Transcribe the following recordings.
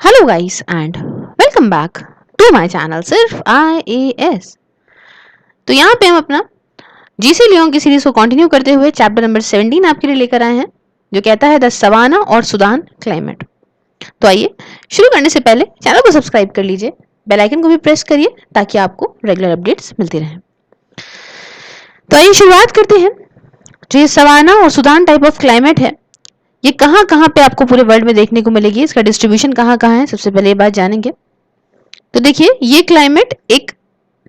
Hello guys and welcome back to my channel सिर्फ IAS। तो यहाँ पे हम अपना जीसी लियोन की सीरीज को कंटिन्यू करते हुए चैप्टर नंबर 17 आपके लिए लेकर आए हैं, जो कहता है द सवाना और सुदान क्लाइमेट। तो आइए शुरू करने से पहले चैनल को सब्सक्राइब कर लीजिए, बेल आइकन को भी प्रेस करिए ताकि आपको रेगुलर अपडेट्स मिलती रहें। तो आइए शुरुआत करते हैं। जो ये सवाना और सुदान टाइप ऑफ क्लाइमेट है, ये कहाँ कहाँ पे आपको पूरे वर्ल्ड में देखने को मिलेगी, इसका डिस्ट्रीब्यूशन कहाँ कहाँ है, सबसे पहले ये बात जानेंगे। तो देखिए, ये क्लाइमेट एक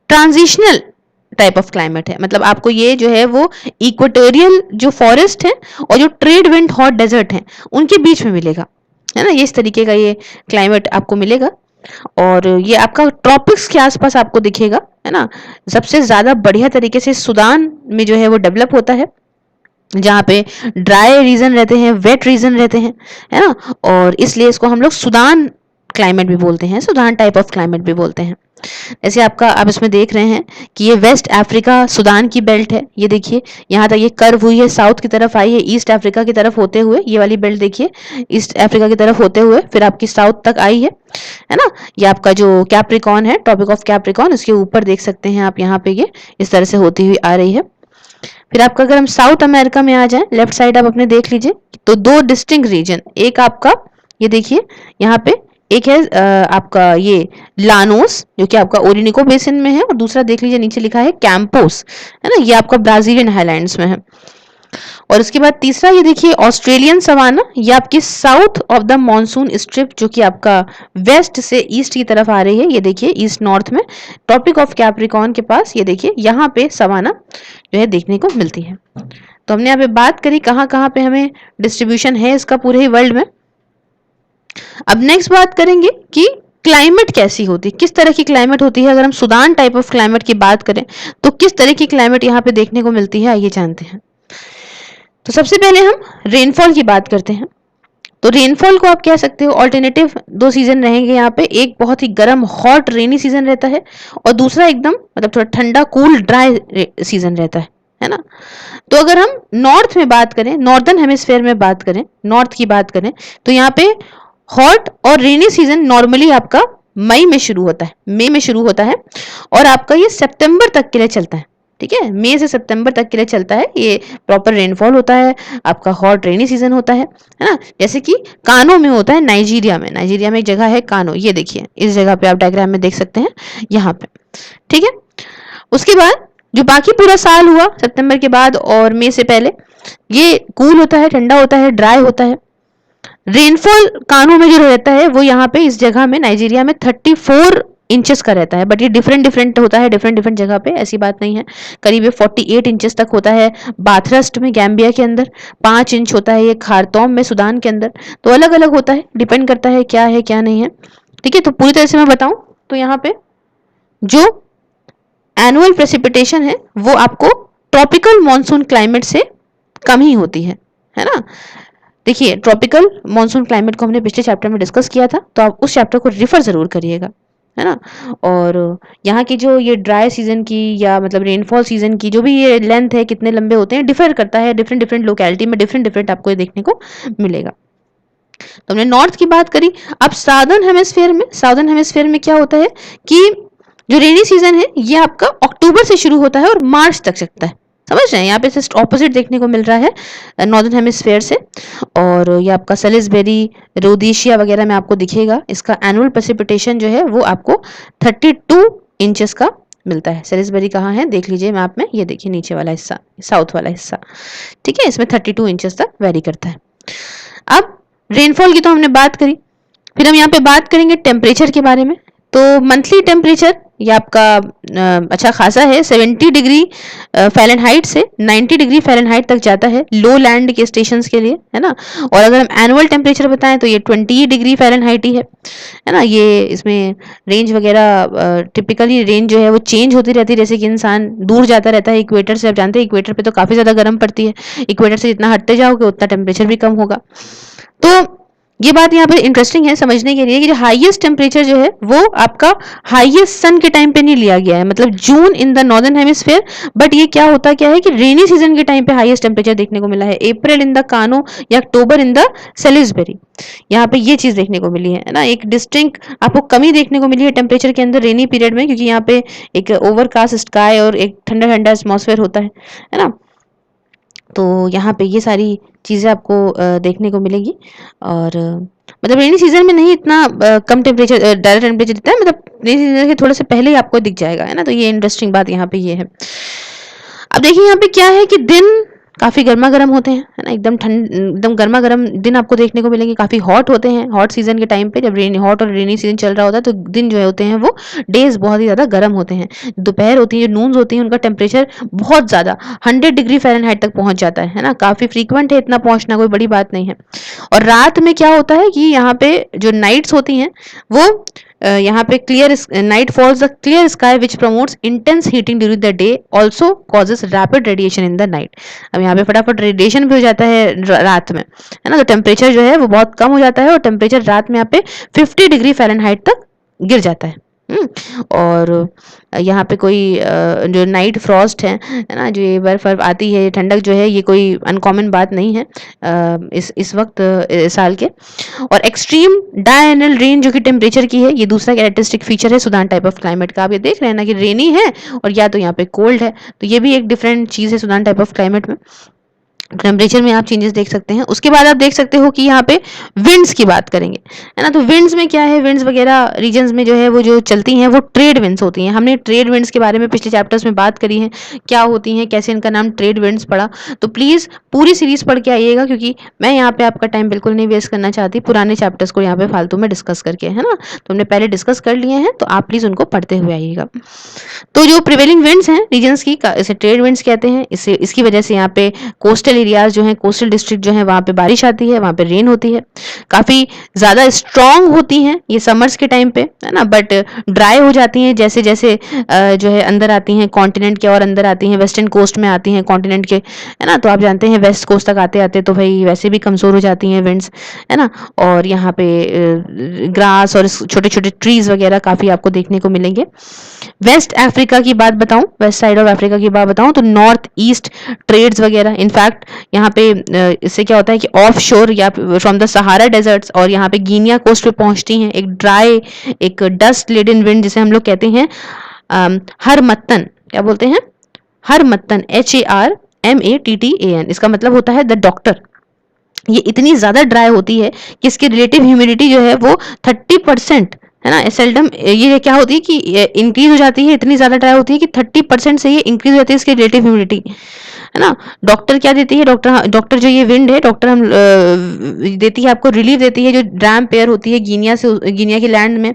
ट्रांजिशनल टाइप ऑफ क्लाइमेट है। मतलब आपको ये जो है वो इक्वेटोरियल जो फॉरेस्ट है और जो ट्रेड विंड हॉट डेजर्ट है उनके बीच में मिलेगा, है ना। ये इस तरीके का ये क्लाइमेट आपको मिलेगा और ये आपका ट्रॉपिक्स के आसपास आपको दिखेगा, है ना। सबसे ज्यादा बढ़िया तरीके से सूडान में जो है वो डेवलप होता है, जहाँ पे ड्राई रीजन रहते हैं, वेट रीजन रहते हैं, है ना। और इसलिए इसको हम लोग सूडान क्लाइमेट भी बोलते हैं, सूडान टाइप ऑफ क्लाइमेट भी बोलते हैं। जैसे आपका आप इसमें देख रहे हैं कि ये वेस्ट अफ्रीका सूडान की बेल्ट है। ये देखिए यहाँ तक ये कर्व हुई है, साउथ की तरफ आई है, ईस्ट अफ्रीका की तरफ होते हुए, ये वाली बेल्ट देखिए ईस्ट अफ्रीका की तरफ होते हुए फिर आपकी साउथ तक आई है ना। ये आपका जो कैप्रिकॉन है, ट्रॉपिक ऑफ कैप्रिकॉन, इसके ऊपर देख सकते हैं आप, यहाँ पे ये इस तरह से होती हुई आ रही है। फिर आपका अगर हम साउथ अमेरिका में आ जाएं, लेफ्ट साइड आप अपने देख लीजिए, तो दो डिस्टिंक्ट रीजन, एक आपका ये देखिए यहाँ पे एक है आपका ये लानोस जो कि आपका ओरिनिको बेसिन में है, और दूसरा देख लीजिए नीचे लिखा है कैंपोस, है ना, ये आपका ब्राजीलियन हाईलैंड्स में है। और इसके बाद तीसरा ये देखिए ऑस्ट्रेलियन सवाना, ये आपकी south of the monsoon strip जो कि आपका वेस्ट से ईस्ट की तरफ आ रही है। ये देखिए ईस्ट नॉर्थ में ट्रॉपिक ऑफ कैप्रिकॉन के पास, ये देखिए यहाँ पे सवाना जो है देखने को मिलती है। तो हमने यहाँ पे बात करी कहाँ कहाँ पे हमें डिस्ट्रीब्यूशन है इसका पूरे ही वर्ल्ड में। अब नेक्स्ट बात करेंगे कि क्लाइमेट कैसी होती है, किस तरह की क्लाइमेट होती है। अगर हम सूडान टाइप ऑफ क्लाइमेट की बात करें तो किस तरह की क्लाइमेट यहाँ पे देखने को मिलती है, आइए जानते हैं। तो सबसे पहले हम रेनफॉल की बात करते हैं। तो रेनफॉल को आप कह सकते हो ऑल्टरनेटिव दो सीजन रहेंगे यहाँ पे, एक बहुत ही गर्म हॉट रेनी सीजन रहता है और दूसरा एकदम मतलब थोड़ा ठंडा कूल ड्राई सीजन रहता है ना। तो अगर हम नॉर्थ में बात करें, नॉर्दर्न हेमिस्फेयर में बात करें, नॉर्थ की बात करें, तो यहाँ पे हॉट और रेनी सीजन नॉर्मली आपका मई में शुरू होता है, मई में शुरू होता है और आपका ये सितंबर तक के लिए चलता है। ठीक है, मई से सितंबर तक के लिए चलता है, ये प्रॉपर रेनफॉल होता है, आपका हॉट रेनी सीजन होता है ना। जैसे कि कानो में होता है, नाइजीरिया में, नाइजीरिया में एक जगह है कानो, ये देखिए इस जगह पे आप डायग्राम में देख सकते हैं यहाँ पे। ठीक है, उसके बाद जो बाकी पूरा साल हुआ सितंबर के बाद और मई से पहले, ये कूल होता है, ठंडा होता है, ड्राई होता है। रेनफॉल कानो में जो रहता है वो यहाँ पे इस जगह में नाइजीरिया में 34 इंचेस का रहता है, बट ये डिफरेंट डिफरेंट होता है डिफरेंट डिफरेंट जगह पे, ऐसी बात नहीं है। करीब 48 इंचेस तक होता है बाथरस्ट में गैम्बिया के अंदर, 5 इंच होता है ये खारतौम में सूडान के अंदर। तो अलग अलग होता है, डिपेंड करता है क्या नहीं है। ठीक है, तो पूरी तरह से मैं बताऊं तो यहाँ पे जो एनुअल प्रेसिपिटेशन है वो आपको ट्रॉपिकल मॉनसून क्लाइमेट से कम ही होती है ना। देखिए ट्रॉपिकल मॉनसून क्लाइमेट को हमने पिछले चैप्टर में डिस्कस किया था, तो आप उस चैप्टर को रिफर जरूर करिएगा, है ना। और यहाँ की जो ये ड्राई सीजन की या मतलब रेनफॉल सीजन की जो भी ये लेंथ है, कितने लंबे होते हैं, डिफर करता है, डिफरेंट डिफरेंट लोकेलिटी में डिफरेंट डिफरेंट आपको ये देखने को मिलेगा। तो हमने नॉर्थ की बात करी। अब साउदर्न हेमिस्फेयर में, साउदर्न हेमिस्फेयर में क्या होता है कि जो रेनी सीजन है ये आपका अक्टूबर से शुरू होता है और मार्च तक चलता है। समझ रहे हैं, यहाँ पे जस्ट ऑपोजिट देखने को मिल रहा है नॉर्दर्न हेमिस्फेयर से। और ये आपका सलिसबेरी, रोडेशिया वगैरह में आपको दिखेगा। इसका एनुअल प्रेसिपिटेशन जो है वो आपको 32 इंचेस का मिलता है। सलिसबेरी कहाँ है देख लीजिए मैप में, ये देखिए नीचे वाला हिस्सा, साउथ वाला हिस्सा। ठीक है, इसमें 32 इंचेस तक वेरी करता है। अब रेनफॉल की तो हमने बात करी, फिर हम यहाँ पे बात करेंगे टेम्परेचर के बारे में। तो मंथली टेम्परेचर ये आपका अच्छा खासा है, 70 डिग्री फ़ारेनहाइट से 90 डिग्री फ़ारेनहाइट तक जाता है लो लैंड के स्टेशंस के लिए, है ना। और अगर हम एनुअल टेम्परेचर बताएं तो ये 20 डिग्री फ़ारेनहाइट ही है ना। ये इसमें रेंज वगैरह टिपिकली रेंज जो है वो चेंज होती रहती है, जैसे कि इंसान दूर जाता रहता है इक्वेटर से। आप जानते हैं इक्वेटर पे तो काफ़ी ज़्यादा गर्म पड़ती है, इक्वेटर से जितना हटते जाओगे उतना टेम्परेचर भी कम होगा। तो ये बात यहाँ पे इंटरेस्टिंग है समझने के लिए कि जो हाईएस्ट टेम्परेचर जो है वो आपका हाईएस्ट सन के टाइम पे नहीं लिया गया है, मतलब June in the northern hemisphere, but ये क्या होता क्या है कि रेनी सीजन के टाइम पे हाईएस्ट टेम्परेचर देखने को मिला है, अप्रैल इन द कानो या अक्टूबर इन द सेलिसबरी। यहाँ पे ये चीज देखने को मिली है ना, एक डिस्टिंक्ट आपको कमी देखने को मिली है टेम्परेचर के अंदर रेनी पीरियड में, क्योंकि यहाँ पे एक ओवरकास्ट स्काई और एक ठंडा ठंडा एटमॉस्फेयर होता है ना। तो यहाँ पे ये सारी चीज़ें आपको देखने को मिलेगी। और मतलब रेनी सीजन में नहीं इतना कम टेम्परेचर डायरेक्ट टेम्परेचर दिखता है, मतलब रेनी सीजन के थोड़े से पहले ही आपको दिख जाएगा, है ना। तो ये इंटरेस्टिंग बात यहाँ पे ये है। अब देखिए यहाँ पे क्या है कि दिन काफ़ी गर्मा गर्म होते हैं, है ना, एकदम ठंड एकदम गर्मा गर्म दिन आपको देखने को मिलेंगे, काफ़ी हॉट होते हैं। हॉट सीजन के टाइम पे जब रेनी हॉट और रेनी सीजन चल रहा होता है तो दिन जो होते हैं वो डेज बहुत ही ज़्यादा गर्म होते हैं। दोपहर होती है, जो नून्स होती हैं, उनका टेम्परेचर बहुत ज़्यादा 100 डिग्री फ़ारेनहाइट तक पहुँच जाता है ना, काफ़ी फ्रीक्वेंट है, इतना पहुँचना कोई बड़ी बात नहीं है। और रात में क्या होता है कि यहाँ पे जो नाइट्स होती हैं वो यहाँ पे clear night falls the clear sky which promotes intense heating during the day also causes rapid radiation in the night. अब यहाँ पे फटाफट रेडिएशन भी हो जाता है रात में, है ना। तो टेम्परेचर जो है वो बहुत कम हो जाता है और टेम्परेचर रात में यहाँ पे 50 डिग्री फ़ारेनहाइट तक गिर जाता है। और यहाँ पे कोई जो नाइट फ्रॉस्ट है ना, जो ये बर्फ आती है, ठंडक जो है, ये कोई अनकॉमन बात नहीं है इस वक्त साल के। और एक्सट्रीम डायनल रेन जो कि टेम्परेचर की है, ये दूसरा कैरेक्टरिस्टिक फीचर है सुदान टाइप ऑफ क्लाइमेट का। आप ये देख रहे हैं ना कि रेनी है और या तो यहाँ पे कोल्ड है, तो ये भी एक डिफरेंट चीज़ है सुदान टाइप ऑफ क्लाइमेट में। टेम्परेचर में आप चेंजेस देख सकते हैं। उसके बाद आप देख सकते हो कि यहाँ पे विंड्स की बात करेंगे, है ना। तो विंड्स में क्या है, विंड्स वगैरह रीजन्स में जो है वो जो चलती हैं वो ट्रेड विंड्स होती हैं। हमने ट्रेड विंड्स के बारे में पिछले चैप्टर्स में बात करी है, क्या होती हैं, कैसे इनका नाम ट्रेड विंड्स पड़ा। तो प्लीज़ पूरी सीरीज पढ़ के आइएगा, क्योंकि मैं यहाँ पे आपका टाइम बिल्कुल नहीं वेस्ट करना चाहती पुराने चैप्टर्स को यहाँ पे फालतू में डिस्कस करके, है ना। तो हमने पहले डिस्कस कर लिए हैं, तो आप प्लीज़ उनको पढ़ते हुए आइएगा। तो जो प्रिवेलिंग विंड्स हैं रीजन्स की, इसे ट्रेड विंड्स कहते हैं। इसकी वजह से यहाँ पे कोस्टल एरियाज जो हैं, कोस्टल डिस्ट्रिक्ट जो है, वहाँ पे बारिश आती है, वहाँ पे रेन होती है, काफ़ी ज़्यादा स्ट्रॉन्ग होती हैं ये समर्स के टाइम पे, है ना। बट ड्राई हो जाती हैं जैसे जैसे जो है अंदर आती हैं कॉन्टिनेंट के, और अंदर आती हैं वेस्टर्न कोस्ट में आती हैं कॉन्टिनेंट के, है ना। तो आप जानते हैं वेस्ट कोस्ट तक आते आते तो भाई वैसे भी कमज़ोर हो जाती हैं विंड्स, है ना। और यहाँ पे ग्रास और छोटे छोटे ट्रीज वगैरह काफ़ी आपको देखने को मिलेंगे। वेस्ट अफ्रीका की बात बताऊं, वेस्ट साइड ऑफ अफ्रीका की बात बताऊं, तो नॉर्थ ईस्ट ट्रेड्स वगैरह, इनफैक्ट यहाँ पे इससे क्या होता है कि ऑफ शोर या फ्रॉम द सहारा डेजर्ट्स और यहाँ पे गिनिया कोस्ट पे पहुंचती हैं एक ड्राई, एक डस्ट लेडन विंड जिसे हम लोग कहते हैं हरमत्तन। क्या बोलते हैं? हरमत्तन, HARMATTAN। इसका मतलब होता है द डॉक्टर। ये इतनी ज़्यादा ड्राई होती है कि इसकी रिलेटिव ह्यूमिडिटी जो है वो 30%, है ना। सेल्डम ये क्या होती है कि इंक्रीज हो जाती है, इतनी ज़्यादा ड्राई होती है कि 30% से ये इंक्रीज हो जाती है इसकी रिलेटिव ह्यूमिडिटी, है ना। डॉक्टर क्या देती है, डॉक्टर जो ये विंड है, डॉक्टर हम देती है आपको रिलीफ देती है जो ड्रैम पेयर होती है गिनिया की लैंड में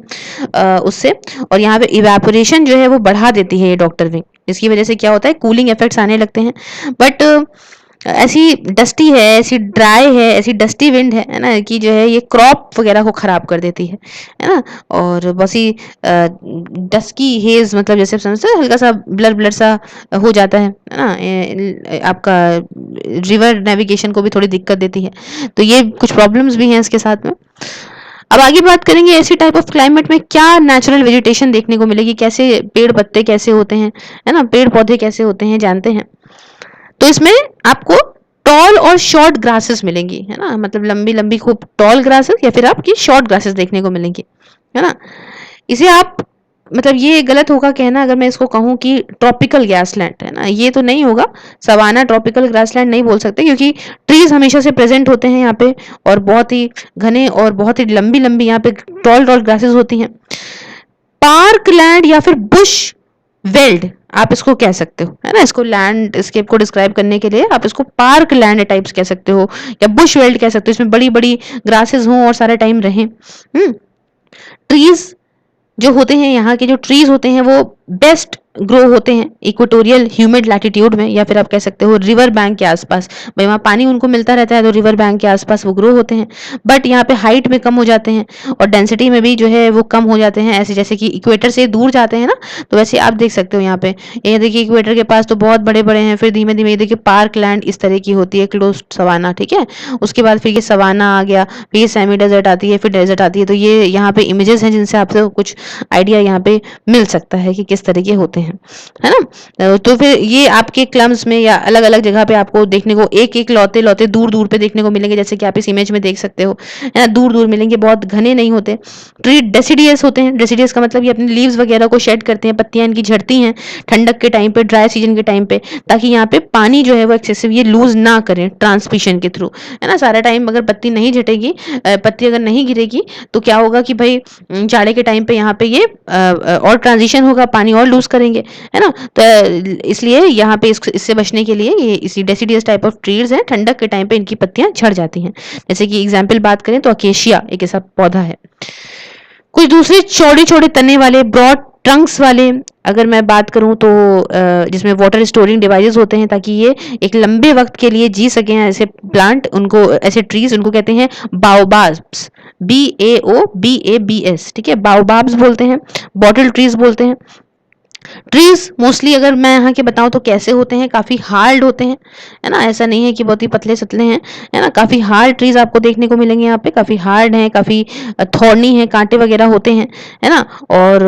उससे। और यहाँ पे इवेपोरेशन जो है वो बढ़ा देती है ये डॉक्टर विंड, जिसकी वजह से क्या होता है कूलिंग इफेक्ट्स आने लगते हैं। बट ऐसी डस्टी है, ऐसी ड्राई है, ऐसी डस्टी विंड है ना, कि जो है ये क्रॉप वगैरह को ख़राब कर देती है ना। और बस ही डस्की हेज, मतलब जैसे समझते हैं हल्का सा ब्लर सा हो जाता है ना, आपका रिवर नेविगेशन को भी थोड़ी दिक्कत देती है। तो ये कुछ प्रॉब्लम्स भी हैं इसके साथ में। अब आगे बात करेंगे ऐसी टाइप ऑफ क्लाइमेट में क्या नेचुरल वेजिटेशन देखने को मिलेगी, कैसे पेड़ पत्ते कैसे होते हैं, है ना, पेड़ पौधे कैसे होते हैं, जानते हैं। तो इसमें आपको टॉल और शॉर्ट ग्रासेस मिलेंगी, है ना, मतलब लंबी लंबी खूब टॉल ग्रासेस या फिर आपकी शॉर्ट ग्रासेस देखने को मिलेंगी, है ना। इसे आप, मतलब ये गलत होगा कहना अगर मैं इसको कहूँ कि ट्रॉपिकल ग्रासलैंड, है ना, ये तो नहीं होगा। सवाना ट्रॉपिकल ग्रासलैंड नहीं बोल सकते, क्योंकि ट्रीज हमेशा से प्रेजेंट होते हैं यहाँ पे, और बहुत ही घने और बहुत ही लंबी लंबी यहाँ पे टॉल ग्रासेस होती हैं। पार्क लैंड या फिर बुश वेल्ड आप इसको कह सकते हो, है ना। इसको लैंडस्केप को डिस्क्राइब करने के लिए आप इसको पार्क लैंड टाइप्स कह सकते हो या बुश वेल्ड कह सकते हो। इसमें बड़ी बड़ी ग्रासेस हों और सारा टाइम रहें। ट्रीज जो होते हैं, यहाँ के जो ट्रीज होते हैं वो बेस्ट ग्रो होते हैं इक्वेटोरियल ह्यूमिड लैटिट्यूड में, या फिर आप कह सकते हो रिवर बैंक के आसपास। भाई वहाँ पानी उनको मिलता रहता है तो रिवर बैंक के आसपास वो ग्रो होते हैं। बट यहाँ पे हाइट में कम हो जाते हैं और डेंसिटी में भी जो है वो कम हो जाते हैं। ऐसे जैसे कि इक्वेटर से दूर जाते हैं ना, तो वैसे आप देख सकते हो यहाँ पे, ये देखिए इक्वेटर के पास तो बहुत बड़े बड़े हैं, फिर धीमे धीमे ये देखिए पार्क लैंड इस तरह की होती है, क्लोज सवाना, ठीक है। उसके बाद फिर ये सवाना आ गया, फिर ये सेमी डेजर्ट आती है, फिर डेजर्ट आती है। तो ये यहाँ पे इमेजेस हैं जिनसे आपसे कुछ आइडिया यहाँ पे मिल सकता है कि किस तरह के होते हैं, है ना। तो फिर ये आपके क्लम्स में या अलग अलग जगह पे आपको देखने को एक एक लौते लौते दूर दूर पे देखने को मिलेंगे, जैसे कि आप इस इमेज में देख सकते हो, है ना, दूर दूर मिलेंगे, बहुत घने नहीं होते। ट्री डेसिडियस होते हैं। डेसिडियस का मतलब ये अपने लीव्स वगैरह को शेड करते हैं, पत्तियां इनकी झड़ती हैं ठंडक के टाइम पे, ड्राई सीजन के टाइम पे, ताकि यहाँ पे पानी जो है वो एक्सेसिव ये लूज ना करें ट्रांसमिशन के थ्रू, है ना। सारा टाइम अगर पत्ती नहीं झटेगी, पत्ती अगर नहीं गिरेगी, तो क्या होगा कि भाई जाड़े के टाइम पे यहाँ पे ये और ट्रांजिशन होगा, पानी और लूज करेंगे, है ना। तो इसलिए यहाँ पे इससे बचने के लिए ये इसी डेसिडियस टाइप ऑफ ट्रीज हैं, ठंडक के टाइम पे इनकी पत्तियां झड़ जाती हैं। जैसे कि एग्जाम्पल बात करें तो अकेशिया एक ऐसा पौधा है। कुछ दूसरे चौड़े चौड़े तने वाले ब्रॉड ट्रंक्स वाले अगर मैं बात करूं तो जिसमें वाटर स्टोरिंग डिवाइसेस होते हैं ताकि ये एक लंबे वक्त के लिए जी सकें, ऐसे प्लांट उनको, ऐसे ट्रीज उनको कहते हैं बाओबाब्स, BAOBABS, ठीक है, बाओबाब्स बोलते हैं, बॉटल ट्रीज बोलते हैं। ट्रीज मोस्टली अगर मैं यहाँ के बताऊं तो कैसे होते हैं, काफी हार्ड होते हैं, है ना। ऐसा नहीं है कि बहुत ही पतले सतले हैं, है ना। काफी हार्ड ट्रीज आपको देखने को मिलेंगे यहाँ पे, काफी हार्ड हैं, काफी थॉर्नी है, कांटे वगैरह होते हैं, है ना। और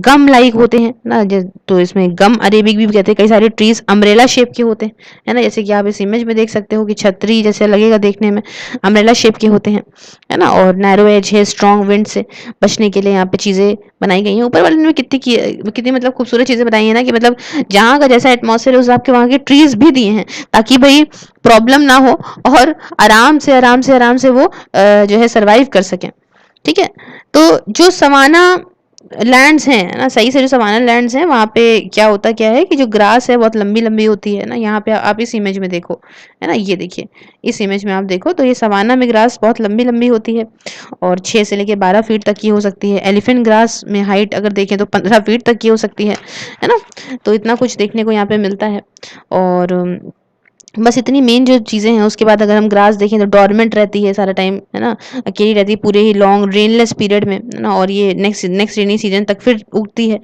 गम लाइक होते हैं ना, तो इसमें गम अरेबिक भी कहते हैं। कई सारे ट्रीज अम्ब्रेला शेप के होते हैं, है ना, जैसे कि आप इस इमेज में देख सकते हो कि छतरी जैसे लगेगा देखने में, अम्ब्रेला शेप के होते हैं, है ना। और नैरो एज है, स्ट्रॉन्ग विंड से बचने के लिए यहाँ पे चीजें बनाई गई हैं। ऊपर वाले में कितनी मतलब खूबसूरत चीजें बताई है ना, कि मतलब जहाँ का जैसा एटमॉस्फेयर है उस हिसाब के वहाँ के ट्रीज भी दिए हैं, ताकि भाई प्रॉब्लम ना हो और आराम से वो जो है सरवाइव कर सकें, ठीक है। तो जो सवाना लैंड्स हैं ना, सही से जो सवाना लैंड्स हैं वहाँ पे क्या है कि जो ग्रास है बहुत लंबी लंबी होती है ना। यहाँ पे आप इस इमेज में देखो, है ना, ये देखिए इस इमेज में आप देखो तो ये सवाना में ग्रास बहुत लंबी लंबी होती है और 6 से लेके 12 फीट तक की हो सकती है। एलिफेंट ग्रास में हाइट अगर देखें तो 15 फीट तक की हो सकती है ना। तो इतना कुछ देखने को यहाँ पे मिलता है। और बस इतनी मेन जो चीज़ें हैं। उसके बाद अगर हम ग्रास देखें तो डॉर्मेंट रहती है सारा टाइम, है ना, अकेली रहती है पूरे ही लॉन्ग रेनलेस पीरियड में, है ना। और ये नेक्स्ट रेनी सीजन तक फिर उगती है।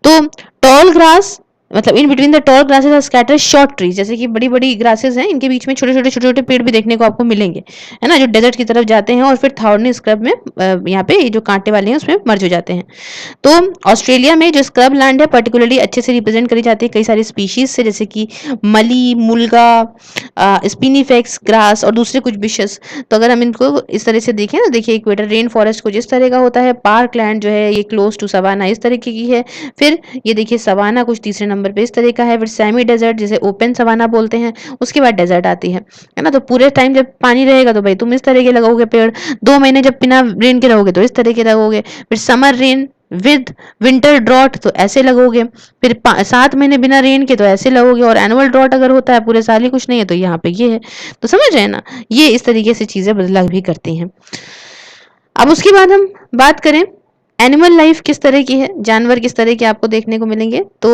तो टॉल ग्रास मतलब in between the tall grasses are scattered short trees, जैसे कि बड़ी बड़ी ग्रासेस हैं, इनके बीच में छोटे छोटे पेड़ भी देखने को आपको मिलेंगे, है ना, जो डेजर्ट की तरफ जाते हैं और फिर थॉर्नी स्क्रब में यहाँ पे ये जो कांटे वाले हैं उसमें मर्ज हो जाते हैं। तो ऑस्ट्रेलिया में जो स्क्रब लैंड है पर्टिकुलरली अच्छे से रिप्रेजेंट करी जाती है कई सारी स्पीशीज से, जैसे कि मली, मुल्गा, स्पिनिफेक्स ग्रास और दूसरे कुछ बिशेस। तो अगर हम इनको इस तरह से देखें ना, देखिए इक्वेटर रेन फॉरेस्ट कुछ इस तरह का होता है, पार्क लैंड जो है ये क्लोज टू सवाना इस तरीके की है, फिर ये देखिए सवाना कुछ तीसरे नंबर पे इस तरह का है, फिर सेमी डेजर्ट जिसे ओपन सवाना बोलते हैं, उसके बाद डेजर्ट आती है ना। तो पूरे टाइम जब पानी रहेगा तो भाई तुम इस तरह के लगोगे पेड़, 2 महीने जब बिना रेन के रहोगे तो इस तरह के लगोगे, फिर summer rain with winter drought तो ऐसे लगोगे, फिर 7 महीने बिना रेन के तो ऐसे लगोगे, और एनुअल ड्रॉट अगर होता है पूरे साल ही कुछ नहीं है तो यहाँ पे ये है। तो समझ रहे हैं ना, ये इस तरीके से चीजें बदलाव भी करती हैं। अब उसके बाद हम बात करें एनिमल लाइफ किस तरह की है, जानवर किस तरह के आपको देखने को मिलेंगे। तो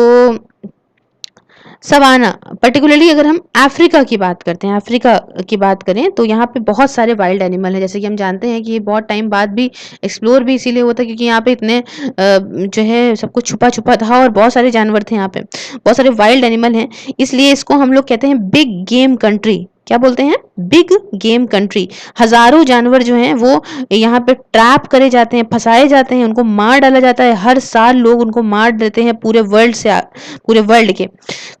सवाना पर्टिकुलरली अगर हम अफ्रीका की बात करते हैं, अफ्रीका की बात करें तो यहाँ पे बहुत सारे वाइल्ड एनिमल हैं। जैसे कि हम जानते हैं कि ये बहुत टाइम बाद भी एक्सप्लोर भी इसीलिए होता है क्योंकि यहाँ पे इतने जो है सब कुछ छुपा छुपा था और बहुत सारे जानवर थे यहाँ पे, बहुत सारे वाइल्ड एनिमल हैं, इसलिए इसको हम लोग कहते हैं बिग गेम कंट्री। क्या बोलते हैं? Big game country. हजारों जानवर जो हैं वो यहाँ पे ट्रैप करे जाते हैं, फंसाए जाते हैं, उनको मार डाला जाता है। हर साल लोग उनको मार देते हैं पूरे वर्ल्ड के।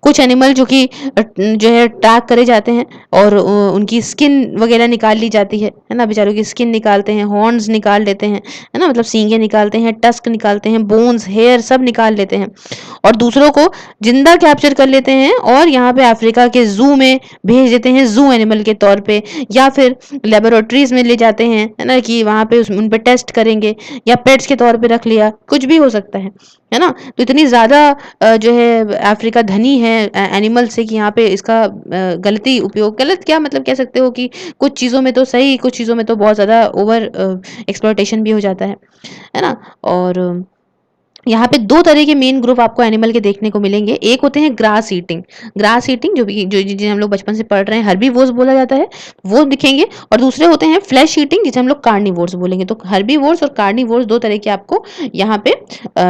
कुछ एनिमल जो कि जो है ट्रैक करे जाते हैं और उनकी स्किन वगैरह निकाल ली जाती है ना, बेचारों की स्किन निकालते हैं, हॉर्न्स निकाल लेते हैं, है ना, मतलब सींगे निकालते हैं, टस्क निकालते हैं, बोन्स, हेयर सब निकाल लेते हैं और दूसरों को जिंदा कैप्चर कर लेते हैं और यहाँ पे अफ्रीका के जू में भेज देते हैं, जू एनिमल के तौर पे, या फिर लेबोरेटरीज में ले जाते हैं, है ना, कि वहां पे उन पे टेस्ट करेंगे, या पेट्स के तौर पे रख लिया, कुछ भी हो सकता है ना। तो इतनी ज्यादा जो है अफ्रीका धनी है एनिमल से कि यहाँ पे इसका गलती उपयोग, गलत क्या मतलब कह सकते हो कि कुछ चीजों में तो सही, कुछ चीजों में तो बहुत ज्यादा ओवर एक्सप्लॉयटेशन भी हो जाता है ना। और यहाँ पे दो तरह के मेन ग्रुप आपको एनिमल के देखने को मिलेंगे। एक होते हैं ग्रास ईटिंग जो जिन्हें हम लोग बचपन से पढ़ रहे हैं, हर्बीवोर्स बोला जाता है, वो दिखेंगे। और दूसरे होते हैं फ्लैश ईटिंग, जिसे हम लोग कार्निवोर्स बोलेंगे। तो हर्बीवोर्स और कार्निवोर्स दो तरह के आपको यहाँ पे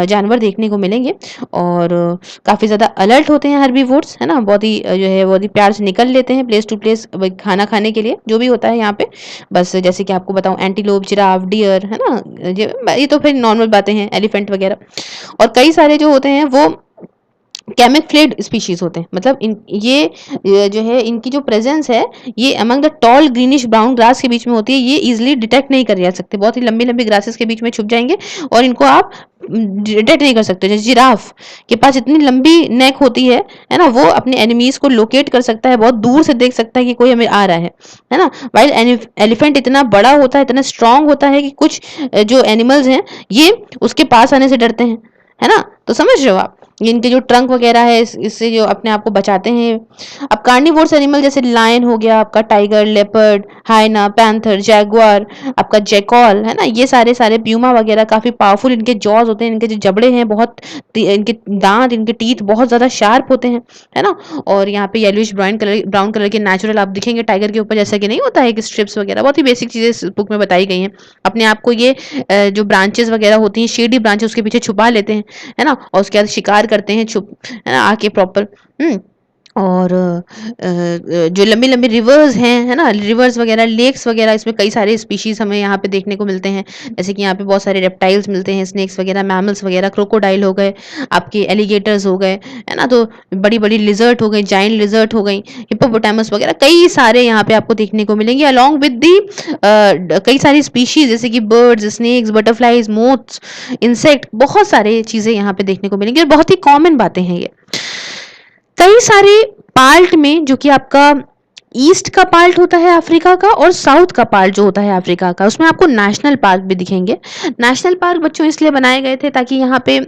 जानवर देखने को मिलेंगे। और काफ़ी ज़्यादा अलर्ट होते हैं हर्बीवोर्स, है ना, बहुत ही जो है बहुत ही प्यार से निकल लेते हैं प्लेस टू प्लेस खाना खाने के लिए, जो भी होता है यहाँ पे। बस जैसे कि आपको बताऊँ, एंटीलोप, जिराफ, डियर, है ना, ये तो फिर नॉर्मल बातें हैं, एलिफेंट वगैरह। और कई सारे जो होते हैं वो कैमोफ्लेज स्पीशीज होते हैं, मतलब ये जो है इनकी जो प्रेजेंस है, ये among the tall greenish brown grass के बीच में होती है। ये इजीली डिटेक्ट नहीं कर जा सकते, बहुत ही लंबी लंबी ग्रासेस के बीच में छुप जाएंगे और इनको आप डिटेक्ट नहीं कर सकते। जैसे जिराफ के पास इतनी लंबी नेक होती है ना, वो अपने एनिमीज को लोकेट कर सकता है, बहुत दूर से देख सकता है कि कोई हमें आ रहा है ना। वाइल एलिफेंट इतना बड़ा होता है, इतना स्ट्रांग होता है कि कुछ जो एनिमल्स हैं ये उसके पास आने से डरते हैं, है ना। तो समझ रहे हो आप, इनके जो ट्रंक वगैरह है इससे जो अपने आप को बचाते हैं। अब कार्निवोरस एनिमल जैसे लायन हो गया आपका, टाइगर, लेपर्ड, हाइना, पैंथर, जैगुआर, आपका जैकॉल, है ना, ये सारे सारे प्यूमा वगैरह काफी पावरफुल इनके जॉज होते हैं, इनके जो जबड़े हैं बहुत, इनके दांत, इनके टीथ बहुत ज्यादा शार्प होते हैं, है ना। और यहाँ पे येलोइश ब्राउन कलर के नेचुरल आप दिखेंगे टाइगर के ऊपर, जैसा कि नहीं होता है कि स्ट्रिप्स वगैरह, बहुत ही बेसिक चीजें इस बुक में बताई गई हैं। अपने आप को ये जो ब्रांचेस वगैरह होती हैं, शेडी ब्रांचेस, उसके पीछे छुपा लेते हैं, है ना, और उसके बाद शिकार करते हैं छुप, है ना, आके प्रॉपर। और जो लंबी लंबी रिवर्स हैं, है ना, रिवर्स वगैरह, लेक्स वगैरह, इसमें कई सारे स्पीशीज हमें यहाँ पे देखने को मिलते हैं। जैसे कि यहाँ पे बहुत सारे रेप्टाइल्स मिलते हैं, स्नेक्स वगैरह, मैमल्स वगैरह, क्रोकोडाइल हो गए, आपके एलिगेटर्स हो गए, है ना, तो बड़ी बड़ी लिजर्ट हो गई, जाइंट लिजर्ट हो गई, हिप्पोपोटामस वगैरह, कई सारे यहाँ पे आपको देखने को मिलेंगे। अलॉन्ग विद दी कई सारी स्पीशीज जैसे कि birds, snakes, butterflies, moths, insect, बहुत सारे चीजें यहाँ पे देखने को मिलेंगी और बहुत ही कॉमन बातें हैं ये। कई सारे पार्ट में, जो कि आपका ईस्ट का पार्ट होता है अफ्रीका का और साउथ का पार्ट जो होता है अफ्रीका का, उसमें आपको नेशनल पार्क भी दिखेंगे। नेशनल पार्क बच्चों इसलिए बनाए गए थे ताकि यहाँ पे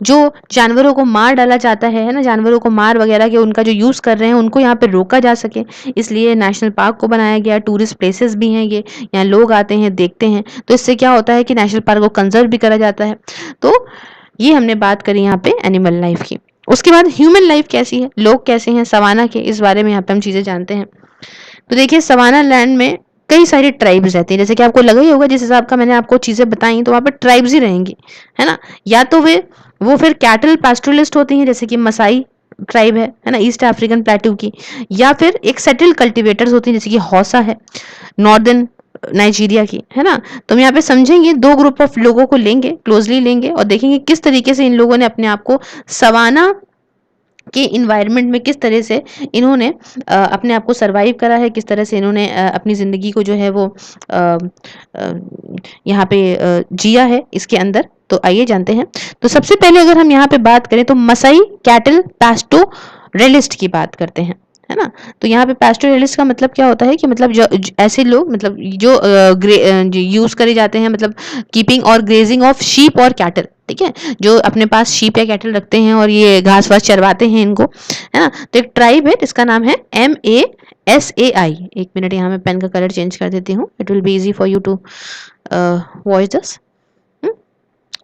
जो जानवरों को मार डाला जाता है ना, जानवरों को मार वगैरह के उनका जो यूज कर रहे हैं उनको यहाँ पे रोका जा सके, इसलिए नेशनल पार्क को बनाया गया। टूरिस्ट प्लेसेस भी हैं ये, यहाँ लोग आते हैं, देखते हैं, तो इससे क्या होता है कि नेशनल पार्क को कंजर्व भी करा जाता है। तो ये हमने बात करी यहाँ पे एनिमल लाइफ की। उसके बाद ह्यूमन लाइफ कैसी है, लोग कैसे हैं सवाना के, इस बारे में यहाँ पे हम चीजें जानते हैं। तो देखिए, सवाना लैंड में कई सारी ट्राइब्स रहती हैं, जैसे कि आपको लगा ही होगा जिस हिसाब का मैंने आपको चीजें बताई, तो वहाँ पे ट्राइब्स ही रहेंगी, है ना। या तो वो फिर कैटल पास्टोरलिस्ट होती हैं, जैसे कि मसाई ट्राइब है ना, ईस्ट अफ्रीकन प्लेट्यू की, या फिर एक सेटल कल्टीवेटर्स होती हैं जैसे कि हौसा है, नॉर्दर्न नाइजीरिया की, है ना। तो हम यहाँ पे समझेंगे, दो ग्रुप ऑफ लोगों को लेंगे, क्लोजली लेंगे और देखेंगे किस तरीके से इन लोगों ने अपने आप को सवाना के इन्वायरमेंट में, किस तरह से इन्होंने अपने आप को सरवाइव करा है, किस तरह से इन्होंने अपनी ज़िंदगी को जो है वो यहाँ पे जिया है इसके अंदर। तो आइए जानते हैं। तो सबसे पहले अगर हम यहाँ पे बात करें तो मसाई कैटल पास्टोरेलिस्ट की बात करते हैं, है ना। तो यहाँ पे पास्टोरेलिस्ट का मतलब क्या होता है कि मतलब जो ऐसे लोग, मतलब जो यूज करे जाते हैं, मतलब कीपिंग और ग्रेजिंग ऑफ शीप और कैटल, ठीक है, जो अपने पास शीप या कैटल रखते हैं और ये घास वास चरवाते हैं इनको, है ना। तो एक ट्राइब है जिसका नाम है MASAI। एक मिनट, यहाँ मैं पेन का कलर चेंज कर देती हूँ, it will be easy for you to watch this.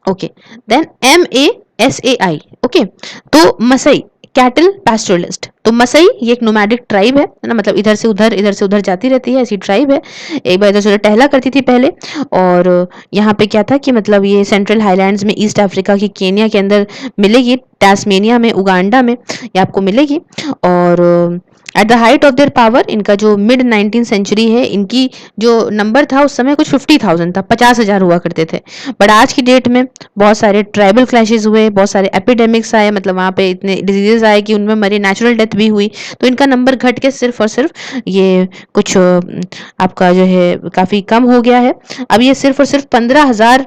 Okay, then MASAI। Okay, तो मसई कैटल पैस्टोरलिस्ट। तो मसई ये एक नोमैडिक ट्राइब है ना, मतलब इधर से उधर जाती रहती है, ऐसी ट्राइब है। एक बार इधर से उधर टहला करती थी पहले। और यहाँ पे क्या था कि मतलब ये सेंट्रल हाईलैंड्स में, ईस्ट अफ्रीका की केनिया के अंदर मिलेगी, टास्मेनिया में, उगांडा में ये आपको मिलेगी। और at the height of their power, इनका जो मिड 19th सेंचुरी है, इनकी जो नंबर था उस समय कुछ 50,000 था, 50,000 हुआ करते थे। बट आज की डेट में बहुत सारे ट्राइबल क्लैशेस हुए, बहुत सारे एपिडेमिक्स आए, मतलब वहाँ पे इतने डिजीजेस आए कि उनमें मरी, नेचुरल डेथ भी हुई, तो इनका नंबर घट के सिर्फ और सिर्फ ये कुछ आपका जो है काफ़ी कम हो गया है। अब ये सिर्फ और सिर्फ 15,000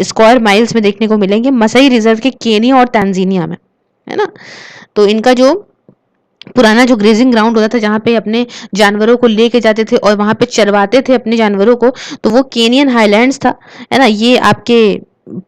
स्क्वायर माइल्स में देखने को मिलेंगे, मसई रिजर्व के केनिया और तंजानिया में, है ना। तो इनका जो पुराना जो ग्रेजिंग ग्राउंड होता था, जहाँ पे अपने जानवरों को लेके जाते थे और वहाँ पे चरवाते थे अपने जानवरों को, तो वो केनियन हाईलैंड्स था, है ना। ये आपके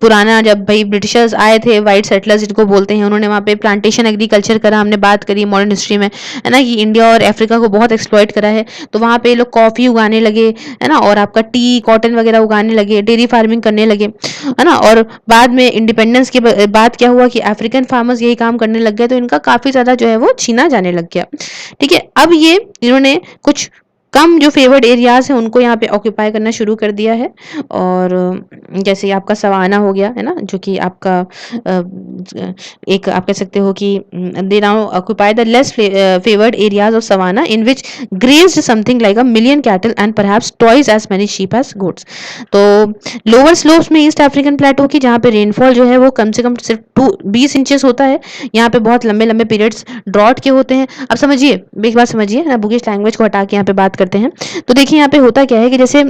पुराना जब भाई ब्रिटिशर्स आए थे, वाइट सेटलर्स जिनको बोलते हैं, उन्होंने वहाँ पे प्लांटेशन एग्रीकल्चर करा, हमने बात करी मॉडर्न हिस्ट्री में, है ना, कि इंडिया और अफ्रीका को बहुत एक्सप्लॉइट करा है। तो वहाँ पे लोग कॉफ़ी उगाने लगे, है ना, और आपका टी कॉटन वगैरह उगाने लगे, डेयरी फार्मिंग करने लगे, है ना। और बाद में इंडिपेंडेंस के बाद क्या हुआ कि अफ्रीकन फार्मर्स यही काम करने लग गए, तो इनका काफ़ी ज़्यादा जो है वो छीना जाने लग गया। ठीक है, अब ये इन्होंने कुछ कम जो फेवर्ड एरियाज हैं उनको यहाँ पे ऑक्यूपाई करना शुरू कर दिया है। और जैसे आपका सवाना हो गया, है ना, जो कि आपका एक आप कह सकते हो कि they now occupy the less favoured areas of savanna in which grazed something like a million cattle and perhaps twice as many sheep as goats. तो लोअर स्लोप्स में ईस्ट अफ्रीकन प्लेटो की जहाँ पे रेनफॉल जो है वो कम से कम सिर्फ 20 इंचेस होता है, यहाँ पे बहुत लंबे लंबे पीरियड्स ड्रॉट के होते हैं। अब समझिए, एक बात समझिए ना, बुकिश लैंग्वेज को हटा के यहाँ पे बात करते हैं। तो देखिए यहाँ पे होता क्या है कि जैसे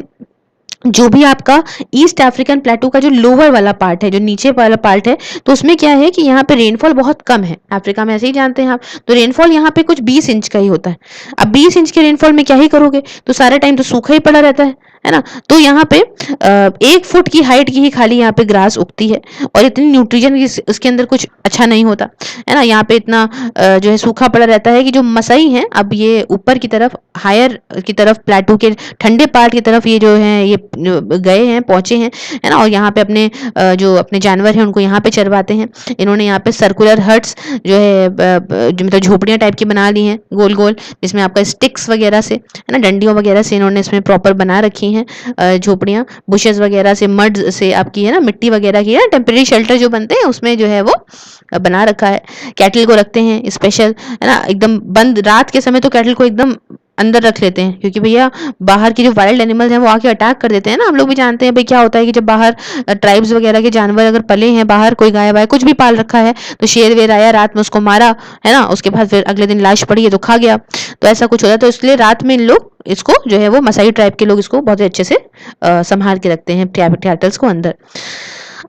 जो भी आपका ईस्ट अफ्रीकन प्लेटू का जो लोअर वाला पार्ट है, जो नीचे वाला पार्ट है, तो उसमें क्या है कि यहाँ पे रेनफॉल बहुत कम है। अफ्रीका में ऐसे ही जानते हैं आप, तो रेनफॉल यहाँ पे कुछ 20 इंच का ही होता है। अब 20 इंच के रेनफॉल में क्या ही करोगे, तो सारा टाइम तो सूखा ही पड़ा रहता है ना। तो यहाँ पे 1 फुट की हाइट की ही खाली यहाँ पे ग्रास उगती है, और इतनी न्यूट्रिशन उसके अंदर कुछ अच्छा नहीं होता, है ना। यहाँ पे इतना जो है सूखा पड़ा रहता है कि जो मसाई हैं, अब ये ऊपर की तरफ हायर की तरफ प्लेटू के ठंडे पार्ट की तरफ ये जो है ये गए हैं, पहुंचे हैं, है ना। और यहाँ पे अपने जो अपने जानवर हैं उनको यहाँ पे चरवाते हैं। इन्होंने यहाँ पे सर्कुलर हट्स जो है जो मतलब झोपड़ियाँ टाइप की बना ली हैं गोल गोल, जिसमें आपका स्टिक्स वगैरह से, है ना, डंडियों वगैरह से इन्होंने इसमें प्रॉपर बना रखी हैं झोपड़ियाँ, बुशेस वगैरह से, मड से आपकी, है ना, मिट्टी वगैरह की, है ना, टेम्परेरी शेल्टर जो बनते हैं उसमें जो है वो बना रखा है। कैटल को रखते हैं स्पेशल, है ना, एकदम बंद। रात के समय तो कैटल को एकदम अंदर रख लेते हैं, क्योंकि भैया बाहर की जो वाइल्ड एनिमल्स हैं वो आके अटैक कर देते हैं ना। हम लोग भी जानते हैं भाई क्या होता है कि जब बाहर ट्राइब्स वगैरह के जानवर अगर पले हैं बाहर, कोई गाय वाय कुछ भी पाल रखा है, तो शेर वेर आया रात में उसको मारा, है ना, उसके बाद फिर अगले दिन लाश पड़ी है तो खा गया, तो ऐसा कुछ होता है। तो इसलिए रात में इन लोग इसको जो है वो मसाई ट्राइब के लोग इसको बहुत ही अच्छे से संभाल के रखते हैं कैटल्स को अंदर।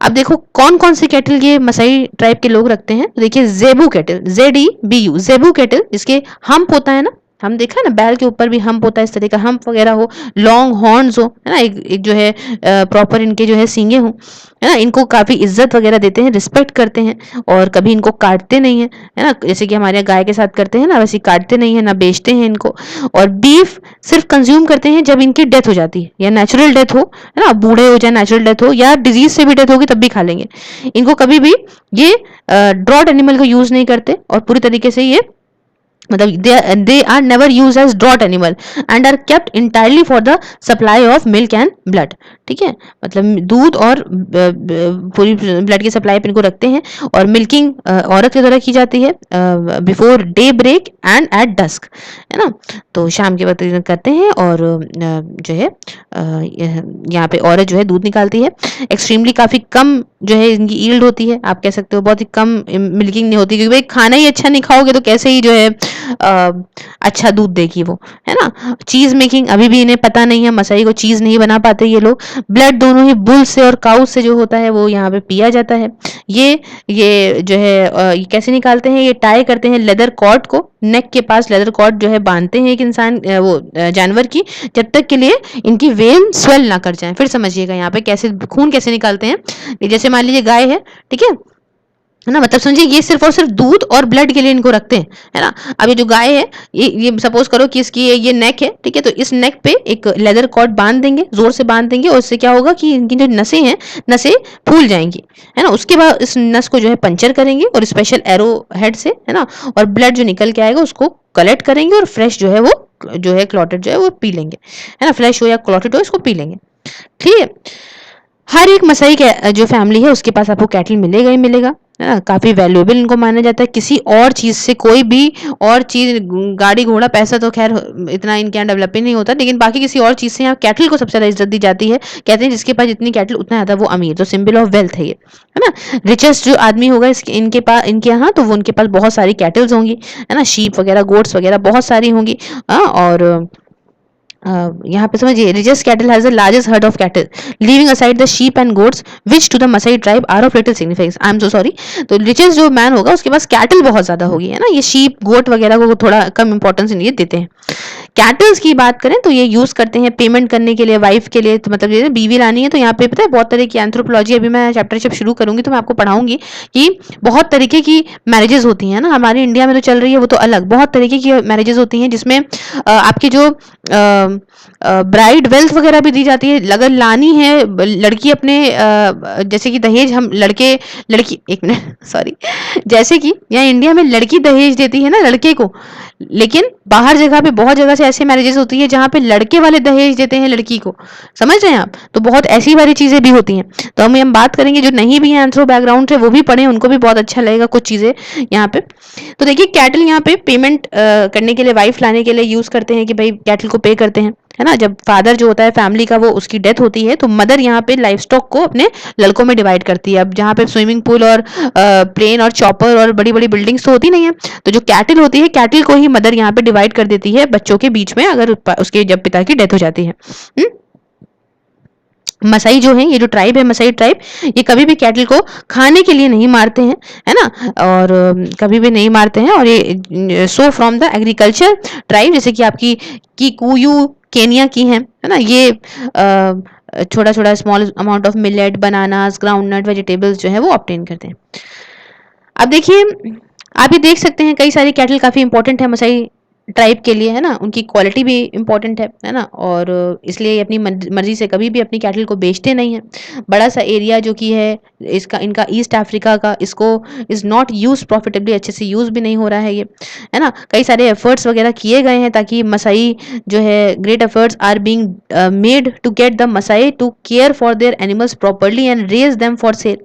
अब देखो कौन कौन से कैटल ये मसाई ट्राइब के लोग रखते हैं। तो देखिए जेबू कैटल, ZEBU, जेबू कैटल, जिसके हम्प होता है ना, हम देखा है ना बैल के ऊपर भी हम्प होता है, इस तरह का हम्प वगैरह हो, लॉन्ग हॉर्न्स हो, है ना, एक जो है प्रॉपर इनके जो है सींगे हो, है ना। इनको काफी इज्जत वगैरह देते हैं, रिस्पेक्ट करते हैं, और कभी इनको काटते नहीं है, है ना, जैसे कि हमारे यहाँ गाय के साथ करते हैं ना, वैसे काटते नहीं है ना बेचते हैं इनको। और बीफ सिर्फ कंज्यूम करते हैं जब इनकी डेथ हो जाती है, या नेचुरल डेथ हो, है ना, बूढ़े हो जाए, नेचुरल डेथ हो, या डिजीज से भी डेथ होगी तब भी खा लेंगे। इनको कभी भी ये ड्रॉट एनिमल को यूज नहीं करते, और पूरी तरीके से ये मतलब they are never used as draught animal and are kept entirely for the supply of milk and blood। ठीक है, मतलब दूध और पूरी ब्लड की सप्लाई पे इनको रखते हैं। और मिल्किंग औरत के द्वारा की जाती है before daybreak and at dusk, है ना, तो शाम के वक्त करते हैं। और जो है यहाँ पे औरत जो है दूध निकालती है। एक्सट्रीमली काफ़ी कम जो है इनकी ईल्ड होती है, आप कह सकते हो बहुत ही कम मिल्किंग नहीं होती, क्योंकि भाई खाना ही अच्छा नहीं खाओगे तो कैसे ही जो है अच्छा दूध देगी वो, है ना। चीज मेकिंग अभी भी इन्हें पता नहीं है, मसाई को चीज नहीं बना पाते ये लोग। ब्लड दोनों ही बुल से और काउ से जो होता है वो यहाँ पे पिया जाता है। ये जो है ये कैसे निकालते हैं, ये टाई करते हैं लेदर कॉर्ड को, नेक के पास लेदर कॉर्ड जो है बांधते हैं एक इंसान वो जानवर की, जब तक के लिए इनकी वेन स्वेल ना कर जाए। फिर समझिएगा यहाँ पे कैसे खून कैसे निकालते हैं। जैसे मान लीजिए गाय है, ठीक है ना, मतलब समझिए ये सिर्फ और सिर्फ दूध और ब्लड के लिए इनको रखते हैं, है ना। अब ये जो गाय है, ये सपोज करो कि इसकी ये नेक है, ठीक है, तो इस नेक पे एक लेदर कॉर्ड बांध देंगे, जोर से बांध देंगे, और इससे क्या होगा कि इनकी जो नसें हैं, नसें फूल जाएंगी, है ना। उसके बाद इस नस को जो है पंचर करेंगे और स्पेशल एरो हेड से, है ना, और ब्लड जो निकल के आएगा उसको कलेक्ट करेंगे, और फ्रेश जो है वो जो है क्लॉटेड जो है वो पी लेंगे, है ना, फ्रेश हो या क्लॉटेड हो इसको पी लेंगे। ठीक है, हर एक मसाई जो फैमिली है उसके पास आपको कैटल मिलेगा ही मिलेगा, है ना। काफी वैल्यूएबल इनको माना जाता है, किसी और चीज से कोई भी और चीज, गाड़ी घोड़ा पैसा तो खैर इतना इनके यहाँ डेवलप ही नहीं होता, लेकिन बाकी किसी और चीज से यहाँ कैटल को सबसे ज्यादा इज्जत दी जाती है। कहते हैं जिसके पास जितनी कैटल उतना ज्यादा वो अमीर, तो सिंबल ऑफ वेल्थ है ये, है ना। रिचेस्ट जो आदमी होगा इनके पास, इनके यहाँ, तो वो उनके पास बहुत सारी कैटल्स होंगी, है ना, शीप वगैरह, गोट्स वगैरह बहुत सारी होंगी। और यहाँ पे समझिए, richest cattle has the largest herd of cattle, leaving aside the sheep and goats, which to the Masai tribe are of little significance। I am so sorry। तो richest जो मैन होगा उसके पास कैटल बहुत ज्यादा होगी, है ना, ये शीप गोट वगैरह को थोड़ा कम इंपॉर्टेंस ये देते हैं। कैटल्स की बात करें तो ये यूज करते हैं पेमेंट करने के लिए, वाइफ के लिए, तो मतलब जैसे बीवी लानी है तो यहाँ पे पता है बहुत तरह की एंथ्रोपोलॉजी, अभी मैं चैप्टर जब शुरू करूंगी तो मैं आपको पढ़ाऊंगी कि बहुत तरीके की मैरिजेस होती हैं ना, हमारे इंडिया में तो चल रही है वो तो अलग, बहुत तरीके की मैरिजेस होती हैं जिसमें आपकी जो ब्राइड वेल्थ वगैरह भी दी जाती है। अगर लानी है लड़की अपने जैसे कि दहेज हम लड़की एक मिनट सॉरी जैसे कि यहाँ इंडिया में लड़की दहेज देती है ना लड़के को, लेकिन बाहर जगह पे बहुत जगह से ऐसे मैरिजेस होती है जहाँ पे लड़के वाले दहेज देते हैं लड़की को, समझ रहे हैं आप? तो बहुत ऐसी वाली चीजें भी होती हैं। तो हम बात करेंगे जो नहीं भी है एंथ्रो बैकग्राउंड से वो भी पढ़ें, उनको भी बहुत अच्छा लगेगा कुछ चीजें यहाँ पे। तो देखिए कैटल यहाँ पे पेमेंट करने के लिए, वाइफ लाने के लिए यूज करते हैं कि भाई कैटल को पे करते हैं, है ना। जब फादर जो होता है फैमिली का वो उसकी डेथ होती है तो मदर यहाँ पे लाइफ स्टॉक को अपने लड़कों में डिवाइड करती है। अब जहाँ पे स्विमिंग पूल और प्लेन और चॉपर और बड़ी बड़ी बिल्डिंग्स तो होती नहीं है, तो जो कैटल होती है कैटल को ही मदर यहाँ पे डिवाइड कर देती है बच्चों के बीच में, अगर उसके जब पिता की डेथ हो जाती है। मसाई जो है, ये जो ट्राइब है मसाई ट्राइब, ये कभी भी कैटल को खाने के लिए नहीं मारते हैं, है ना, और कभी भी नहीं मारते हैं। और ये so from the agriculture tribe, जैसे कि आपकी किकुयू केनिया की है ना, ये छोटा छोटा small amount of millet, bananas, groundnut, vegetables जो है वो ऑब्टेन करते हैं। अब देखिए आप ये देख सकते हैं कई सारी कैटल काफी इंपॉर्टेंट है मसाई ट्राइब के लिए, है ना, उनकी क्वालिटी भी इम्पोर्टेंट है ना, और इसलिए अपनी मर्जी से कभी भी अपनी कैटल को बेचते नहीं है। बड़ा सा एरिया जो कि है इसका, इनका ईस्ट अफ्रीका का, इसको इज नॉट यूज प्रॉफिटेबली, अच्छे से यूज भी नहीं हो रहा है ये, है ना। कई सारे एफर्ट्स वगैरह किए गए हैं ताकि मसाई जो है, great efforts are being made to get the Masai to care for their animals properly and raise them for sale,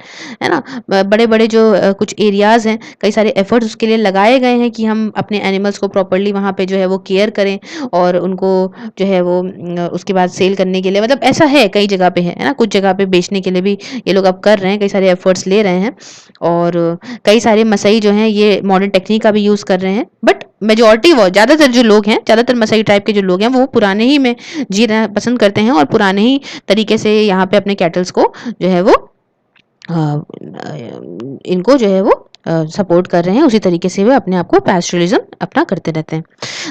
है ना। बड़े बड़े जो कुछ एरियाज हैं, कई सारे एफर्ट्स उसके लिए लगाए गए हैं कि हम अपने एनिमल्स को प्रॉपरली वहाँ पे जो है वो केयर करें और उनको जो है वो उसके बाद सेल करने के लिए, मतलब ऐसा है कई जगह पे है ना, कुछ जगह पे बेचने के लिए भी ये लोग अब कर रहे हैं, कई सारे एफर्ट्स ले रहे हैं। और कई सारे मसाई जो हैं ये मॉडर्न टेक्निक का भी यूज कर रहे हैं, बट मेजोरिटी वो ज़्यादातर जो लोग हैं, ज़्यादातर मसाई टाइप के जो लोग हैं वो पुराने ही में जीना पसंद करते हैं और पुराने ही तरीके से यहाँ पे अपने कैटल्स को जो है वो इनको जो है वो सपोर्ट कर रहे हैं, उसी तरीके से वे अपने आप को पैस्टरलिज्म अपना करते रहते हैं।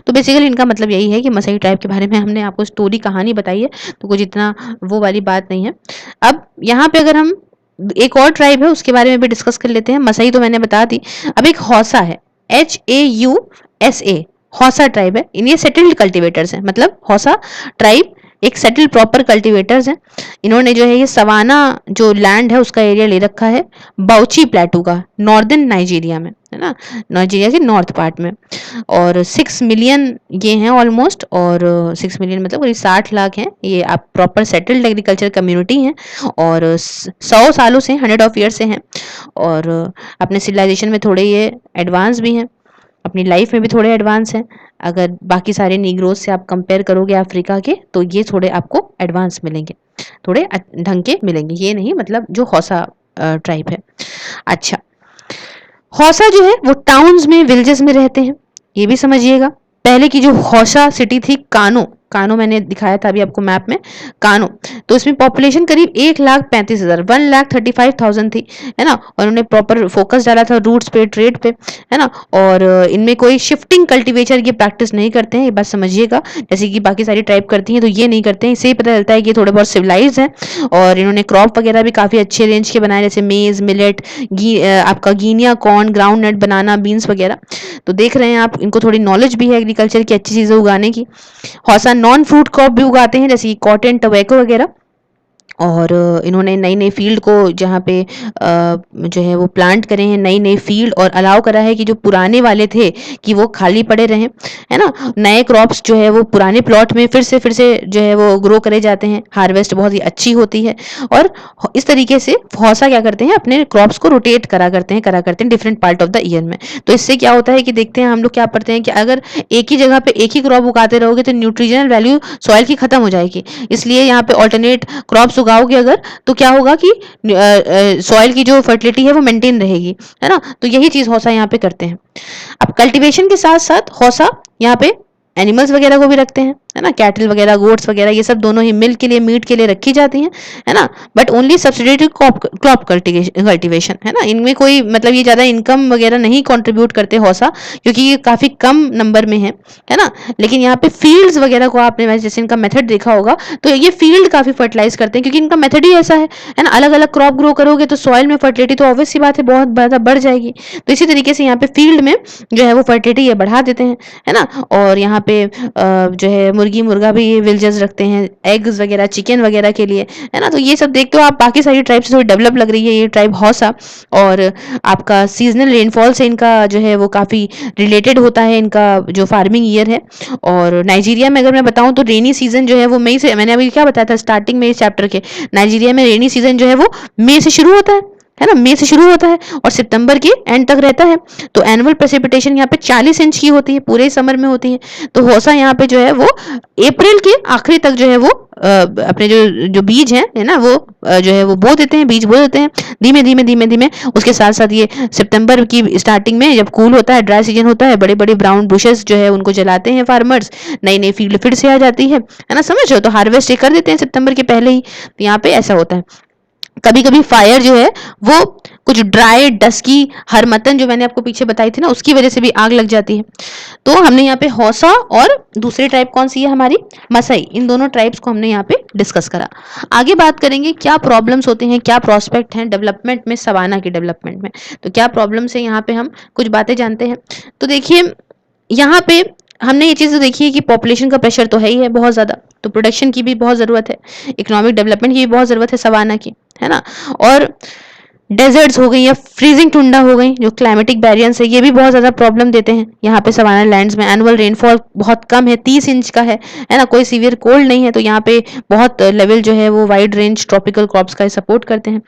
तो बेसिकली इनका मतलब यही है कि मसाई ट्राइब के बारे में हमने आपको स्टोरी कहानी बताई है, तो कुछ इतना वो वाली बात नहीं है। अब यहाँ पे अगर हम एक और ट्राइब है उसके बारे में भी डिस्कस कर लेते हैं। मसाई तो मैंने बता दी, अब एक हौसा है, HAUSA, हौसा ट्राइब है। ये सेटल्ड कल्टिवेटर्स हैं, मतलब हौसा ट्राइब एक सेटल प्रॉपर कल्टिवेटर्स हैं। इन्होंने जो है ये सवाना जो लैंड है उसका एरिया ले रखा है बाउची प्लेटू का, नॉर्दर्न नाइजीरिया में, है ना, नाइजीरिया के नॉर्थ पार्ट में। और 6 मिलियन ये हैं ऑलमोस्ट, और 6 मिलियन मतलब करीब 60 लाख हैं ये, आप प्रॉपर सेटल्ड एग्रीकल्चर कम्युनिटी हैं और 100 सालों से, 100 ऑफ ईयर से हैं, और अपने सिविलाइजेशन में थोड़े ये एडवांस भी हैं, अपनी लाइफ में भी थोड़े एडवांस हैं। अगर बाकी सारे नीग्रोज से आप कंपेयर करोगे अफ्रीका के, तो ये थोड़े आपको एडवांस मिलेंगे, थोड़े ढंग के मिलेंगे, ये नहीं मतलब जो हौसा ट्राइब है। अच्छा, हौसा जो है वो टाउन्स में, विलेजेस में रहते हैं, ये भी समझिएगा। पहले की जो हौसा सिटी थी, कानो मैंने दिखाया था अभी आपको मैप में, कानो, तो इसमें पॉपुलेशन करीब 1,35,000, 1,35,000 थी, है ना। और उन्होंने प्रॉपर फोकस डाला था रूट्स पे, ट्रेड पे, है ना। और इनमें कोई शिफ्टिंग कल्टीवेचर ये प्रैक्टिस नहीं करते हैं, ये बात समझिएगा, जैसे कि बाकी सारी ट्राइब करती हैं तो ये नहीं करते हैं। इससे ही पता चलता है कि ये थोड़े बहुत सिविलाइज हैं। और इन्होंने क्रॉप वगैरह भी काफ़ी अच्छे रेंज के बनाए, जैसे मेज, मिलेट, आपका गिनिया कॉर्न, ग्राउंड नट, बनाना, बीन्स वगैरह। तो देख रहे हैं आप, इनको थोड़ी नॉलेज भी है एग्रीकल्चर की, अच्छी चीज़ें उगाने की। हौसा नॉन फ्रूट क्रॉप भी उगाते हैं, जैसे कॉटन, टोबैको वगैरह। और इन्होंने नई नई फील्ड को जहाँ पे जो है वो प्लांट करे हैं, नई नई फील्ड, और अलाउ करा है कि जो पुराने वाले थे कि वो खाली पड़े रहें, है ना। नए क्रॉप्स जो है वो पुराने प्लॉट में फिर से जो है वो ग्रो करे जाते हैं, हार्वेस्ट बहुत ही अच्छी होती है। और इस तरीके से हौसा क्या करते हैं, अपने क्रॉप्स को रोटेट करा करते हैं different part of the year में। तो इससे क्या होता है कि देखते हैं हम लोग क्या पढ़ते हैं कि अगर एक ही जगह पे एक ही क्रॉप उगाते रहोगे तो न्यूट्रिशनल वैल्यू सॉइल की खत्म हो जाएगी, इसलिए यहाँ पे ऑल्टरनेट क्रॉप्स उगाओगे अगर, तो क्या होगा कि सॉइल की जो फर्टिलिटी है वो मेंटेन रहेगी, है ना। तो यही चीज हौसा यहाँ पे करते हैं। अब कल्टीवेशन के साथ साथ हौसा यहाँ पे एनिमल्स वगैरह को भी रखते हैं, है ना, कैटल वगैरह, गोट्स वगैरह, ये सब दोनों ही मिल्क के लिए, मीट के लिए रखी जाती हैं, है ना, बट ओनली सब्सिडेटरी क्रॉप कल्टीवेशन, है ना, इनमें कोई मतलब ये ज़्यादा इनकम वगैरह नहीं कंट्रीब्यूट करते हौसा, क्योंकि ये काफ़ी कम नंबर में है ना। लेकिन यहाँ पे फील्ड्स वगैरह को आपने जैसे इनका मेथड देखा होगा, तो ये फील्ड काफ़ी फर्टिलाइज करते हैं, क्योंकि इनका मेथड ही ऐसा है ना, अलग अलग क्रॉप ग्रो करोगे तो सॉइल में फर्टिलिटी तो ऑब्वियस सी बात है बहुत ज़्यादा बढ़ जाएगी। तो इसी तरीके से यहाँ पे फील्ड में जो है वो फर्टिलिटी ये बढ़ा देते हैं, है ना। और यहाँ पे जो है मुर्गी मुर्गा भी ये विलेजेस रखते हैं, एग्स वगैरह, चिकन वगैरह के लिए, है ना। तो ये सब देखते हो आप, बाकी सारी ट्राइब से थोड़ी डेवलप लग रही है ये ट्राइब हौसा, और आपका सीजनल रेनफॉल से इनका जो है वो काफ़ी रिलेटेड होता है, इनका जो फार्मिंग ईयर है। और नाइजीरिया में अगर मैं बताऊं तो रेनी सीजन जो है वो मई से, मैंने अभी क्या बताया था स्टार्टिंग में इस चैप्टर के, नाइजीरिया में रेनी सीजन जो है वो मई से शुरू होता है ना, मई से शुरू होता है और सितंबर के एंड तक रहता है। तो एनुअल प्रेसिपिटेशन यहाँ पे 40 इंच की होती है, पूरे समर में होती है। तो हौसा यहाँ पे जो है वो अप्रैल के आखिरी तक जो है वो अपने जो जो बीज हैं, है ना, वो जो है वो बो देते हैं, बीज बो देते हैं धीमे धीमे धीमे धीमे। उसके साथ साथ ये सितंबर की स्टार्टिंग में जब कूल होता है, ड्राई सीजन होता है, बड़े बड़े ब्राउन बुशेस जो है उनको जलाते हैं फार्मर्स, नई नई फील्ड फिर से आ जाती है ना, समझ रहे हो। तो हार्वेस्ट कर देते हैं सितंबर के पहले ही। तो यहाँ पे ऐसा होता है। कभी कभी फायर जो है वो कुछ ड्राई डस्की हरमतन जो मैंने आपको पीछे बताई थी ना, उसकी वजह से भी आग लग जाती है। तो हमने यहाँ पे हौसा और दूसरी ट्राइब कौन सी है हमारी, मसई, इन दोनों ट्राइब्स को हमने यहाँ पे डिस्कस करा। आगे बात करेंगे क्या प्रॉब्लम्स होते हैं, क्या प्रोस्पेक्ट हैं डेवलपमेंट में, सवाना की डेवलपमेंट में। तो क्या प्रॉब्लम्स है यहाँ पे, हम कुछ बातें जानते हैं। तो देखिए यहाँ पे हमने ये चीज़ देखी है कि पॉपुलेशन का प्रेशर तो है ही है बहुत ज़्यादा, तो प्रोडक्शन की भी बहुत ज़रूरत है, इकोनॉमिक डेवलपमेंट की भी बहुत ज़रूरत है सवाना की, है ना। और डेजर्ट्स हो गई या फ्रीजिंग टुंडा हो गई, जो क्लाइमेटिक वेरिएंस है, ये भी बहुत ज़्यादा प्रॉब्लम देते हैं यहाँ पे सवाना लैंड्स में। एनुअल रेनफॉल बहुत कम है, 30 इंच का है ना, कोई सीवियर कोल्ड नहीं है। तो यहाँ पे बहुत लेवल जो है वो वाइड रेंज ट्रॉपिकल क्रॉप्स का सपोर्ट करते हैं।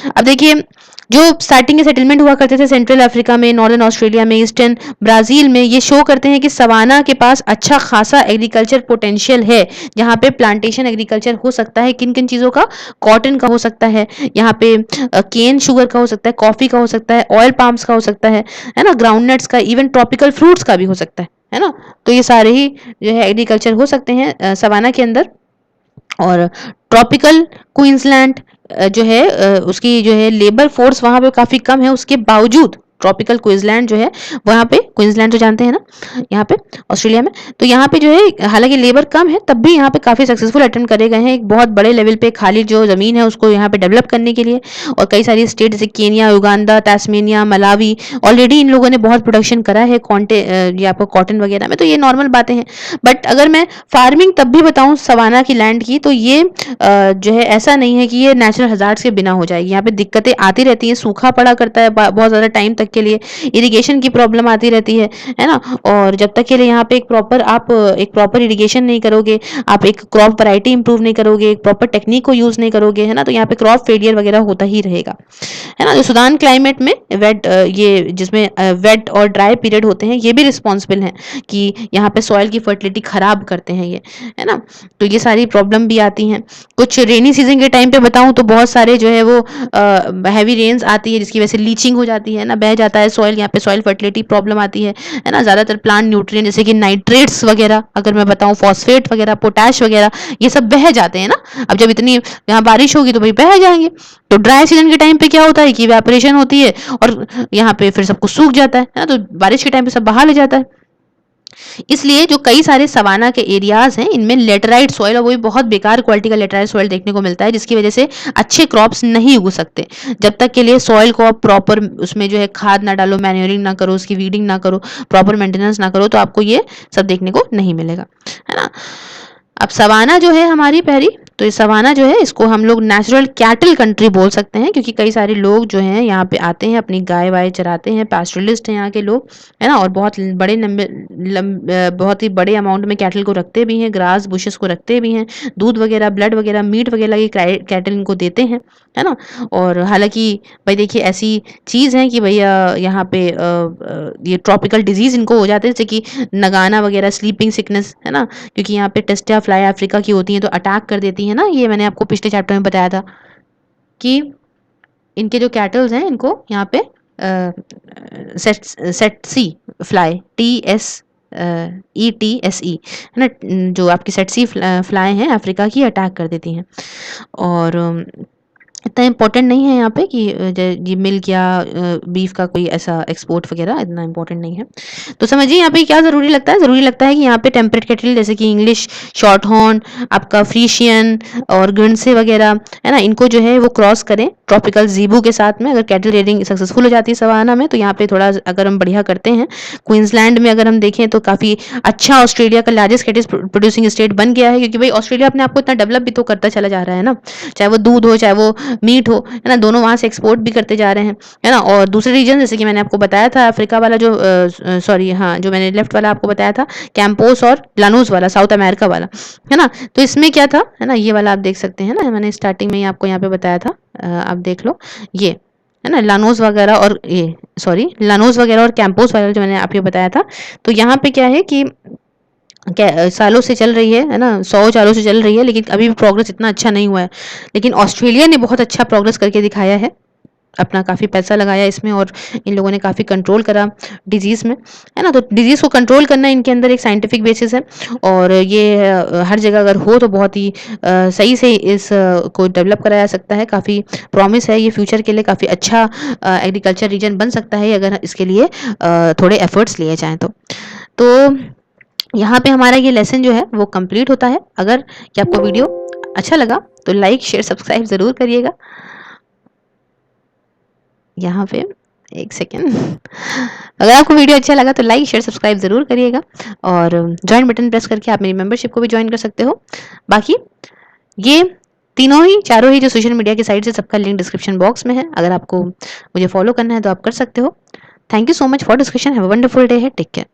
अब देखिए जो स्टार्टिंग के सेटलमेंट हुआ करते थे सेंट्रल अफ्रीका में, नॉर्दर्न ऑस्ट्रेलिया में, ईस्टर्न ब्राजील में, ये शो करते हैं कि सवाना के पास अच्छा खासा एग्रीकल्चर पोटेंशियल है, जहाँ पे प्लांटेशन एग्रीकल्चर हो सकता है। किन किन चीज़ों का, कॉटन का हो सकता है, यहाँ पे केन शुगर का हो सकता है, कॉफ़ी का हो सकता है, ऑयल पाम्स का हो सकता है ना, ग्राउंड नट्स का, इवन ट्रॉपिकल फ्रूट्स का भी हो सकता है ना। तो ये सारे ही जो है एग्रीकल्चर हो सकते हैं सवाना के अंदर। और ट्रॉपिकल क्वींसलैंड जो है उसकी जो है लेबर फोर्स वहाँ पे काफ़ी कम है, उसके बावजूद ट्रॉपिकल क्वींसलैंड जो है वहाँ पे, क्वींसलैंड तो जानते हैं ना यहाँ पे ऑस्ट्रेलिया में, तो यहाँ पे जो है हालांकि लेबर कम है तब भी यहाँ पे काफ़ी सक्सेसफुल अटेम्प्ट करे गए हैं एक बहुत बड़े लेवल पे खाली जो ज़मीन है उसको यहाँ पे डेवलप करने के लिए। और कई सारी स्टेट जैसे Kenya, Uganda, Tasmania, Malawi, already इन लोगों ने बहुत प्रोडक्शन करा है ये आपको कॉटन वगैरह में, तो ये नॉर्मल बातें हैं। बट अगर मैं फार्मिंग तब भी बताऊँ सवाना की लैंड की, तो ये जो है ऐसा नहीं है कि ये नेचुरल हजार्ड्स के बिना हो जाएगी। यहाँ पे दिक्कतें आती रहती हैं, सूखा पड़ा करता है बहुत ज़्यादा टाइम तक के लिए, इरिगेशन की प्रॉब्लम आती रहती है ना। और जब तक के लिए यहाँ पे एक प्रॉपर इरिगेशन नहीं करोगे, आप एक क्रॉप वैरायटी इंप्रूव नहीं करोगे, एक प्रॉपर टेक्निक को यूज़ नहीं करोगे, है ना, तो यहाँ पे क्रॉप फेलियर वगैरह होता ही रहेगा, है ना। जो सुदान क्लाइमेट में ये जिसमें वेट और ड्राई पीरियड होते हैं, ये भी रिस्पॉन्सिबल हैं कि यहाँ पे सॉइल की फर्टिलिटी खराब करते हैं ये, है ना। तो ये सारी प्रॉब्लम भी आती हैं। कुछ रेनी सीजन के टाइम पे बताऊं तो बहुत सारे जो है वो हैवी रेन्स आती है, जिसकी वजह से लीचिंग हो जाती है ना, बह जाता है सॉइल, यहाँ पे सॉइल फर्टिलिटी प्रॉब्लम आती है ना। ज़्यादातर प्लांट न्यूट्रिएंट जैसे कि नाइट्रेट्स वगैरह, अगर मैं बताऊं फॉस्फेट वगैरह, पोटैश वगैरह, ये सब बह जाते हैं ना। अब जब इतनी यहाँ बारिश होगी तो भाई बह जाएंगे। तो ड्राई सीजन के टाइम पे क्या होता है कि इवेपोरेशन होती है और यहाँ पे फिर सब कुछ सूख जाता है ना, तो बारिश के टाइम पे सब बहा ले जाता है। इसलिए जो कई सारे सवाना के एरियाज हैं इनमें लेटराइट सॉइल, और वो भी बहुत बेकार क्वालिटी का लेटराइट सॉइल देखने को मिलता है, जिसकी वजह से अच्छे क्रॉप्स नहीं उग सकते। जब तक के लिए सॉइल को आप प्रॉपर उसमें जो है खाद ना डालो, मैन्योरिंग ना करो, उसकी वीडिंग ना करो, प्रॉपर मेंटेनेंस ना करो, तो आपको ये सब देखने को नहीं मिलेगा, है ना। अब सवाना जो है हमारी पहली, तो ये सवाना जो है इसको हम लोग नेचुरल कैटल कंट्री बोल सकते हैं, क्योंकि कई सारे लोग जो हैं यहाँ पे आते हैं, अपनी गाय वाय चराते हैं, पैस्टोरलिस्ट हैं यहाँ के लोग, है ना। और बहुत बड़े बहुत ही बड़े अमाउंट में कैटल को रखते भी हैं, ग्रास बुशेस को रखते भी हैं, दूध वगैरह, ब्लड वगैरह, मीट वगैरह ये कैटल इनको देते हैं, है ना। और हालांकि भाई देखिए ऐसी चीज़ है कि भैया यहाँ पे ये ट्रॉपिकल डिजीज इनको हो जाते हैं, जैसे कि नगाना वगैरह, स्लीपिंग सिकनेस, है ना, क्योंकि यहाँ पे टेस्टिया फ्लाई अफ्रीका की होती हैं तो अटैक कर देती है ना। ये मैंने आपको पिछले चैप्टर में बताया था कि इनके जो कैटल्स हैं इनको यहाँ पे सेट्सी फ्लाई, TS ETSE है ना, जो आपकी सेटसी फ्लाई हैं अफ्रीका की, अटैक कर देती हैं। और इतना इम्पोर्टेंट नहीं है यहाँ पे कि ये मिल्क या बीफ का कोई ऐसा एक्सपोर्ट वगैरह इतना इम्पोर्टेंट नहीं है। तो समझिए यहाँ पे क्या ज़रूरी लगता है, ज़रूरी लगता है कि यहाँ पे टेम्परेट कैटल जैसे कि इंग्लिश शॉर्ट हॉर्न, आपका फ्रीशियन और गुर्नसे वगैरह है ना, इनको जो है वो क्रॉस करें ट्रॉपिकल ज़ीबू के साथ में। अगर कैटल रेडिंग सक्सेसफुल हो जाती है सवाना में, तो यहाँ पे थोड़ा अगर हम बढ़िया करते हैं, क्वींसलैंड में अगर हम देखें तो काफ़ी अच्छा ऑस्ट्रेलिया का लार्जेस्ट कैटल प्रोड्यूसिंग स्टेट बन गया है, क्योंकि भाई ऑस्ट्रेलिया अपने आप को इतना डेवलप भी तो करता चला जा रहा है ना, चाहे वो दूध हो चाहे वो मीट हो, है ना, दोनों वहाँ से एक्सपोर्ट भी करते जा रहे हैं, है ना। और दूसरे रीजन जैसे कि मैंने आपको बताया था अफ्रीका वाला जो सॉरी हाँ, जो मैंने लेफ्ट वाला आपको बताया था कैंपोस और लानूस वाला साउथ अमेरिका वाला, है ना। तो इसमें क्या था, है ना, ये वाला आप देख सकते हैं ना, मैंने स्टार्टिंग में ही आपको यहाँ पे बताया था, आप देख लो, ये है ना लानोस वगैरह और ये सॉरी लानोस वगैरह और कैंपोस वगैरह जो मैंने आपको बताया था। तो यहाँ पे क्या है कि सालों से चल रही है ना, 100 सालों से चल रही है, लेकिन अभी भी प्रोग्रेस इतना अच्छा नहीं हुआ है। लेकिन ऑस्ट्रेलिया ने बहुत अच्छा प्रोग्रेस करके दिखाया है, अपना काफ़ी पैसा लगाया इसमें, और इन लोगों ने काफ़ी कंट्रोल करा डिजीज़ में, है ना। तो डिजीज़ को कंट्रोल करना इनके अंदर एक साइंटिफिक बेसिस है, और ये हर जगह अगर हो तो बहुत ही सही से इस को डेवलप कराया जा सकता है। काफ़ी प्रॉमिस है ये फ्यूचर के लिए, काफ़ी अच्छा एग्रीकल्चर रीजन बन सकता है अगर इसके लिए थोड़े एफर्ट्स लिए जाएँ तो यहाँ पे हमारा ये लेसन जो है वो कंप्लीट होता है। अगर कि आपको वीडियो अच्छा लगा तो लाइक शेयर सब्सक्राइब ज़रूर करिएगा। यहाँ पे एक सेकेंड, अगर आपको वीडियो अच्छा लगा तो लाइक शेयर सब्सक्राइब ज़रूर करिएगा, और ज्वाइन बटन प्रेस करके आप मेरी मेंबरशिप को भी ज्वाइन कर सकते हो। बाकी ये तीनों ही चारों ही जो सोशल मीडिया की साइट से, सबका लिंक डिस्क्रिप्शन बॉक्स में है। अगर आपको मुझे फॉलो करना है तो आप कर सकते हो। Thank you so much for discussion. Have a wonderful day है। Take care.